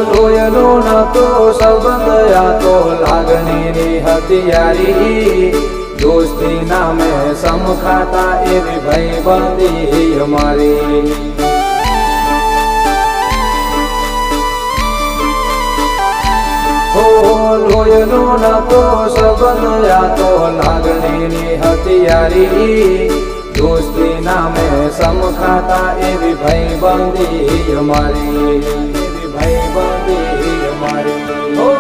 લોયનો નતો સંબંધ આ તો લાગણીની હથિયારી દોસ્તી નામે સમખાતા એવી ભાઈબંધી અમારી લોયનો નતો સંબંધ આ તો લાગણીની હથિયારી દોસ્તી નામે સમખાતા એવી ભાઈબંધી અમારી એવી ભાઈબંધી અમારી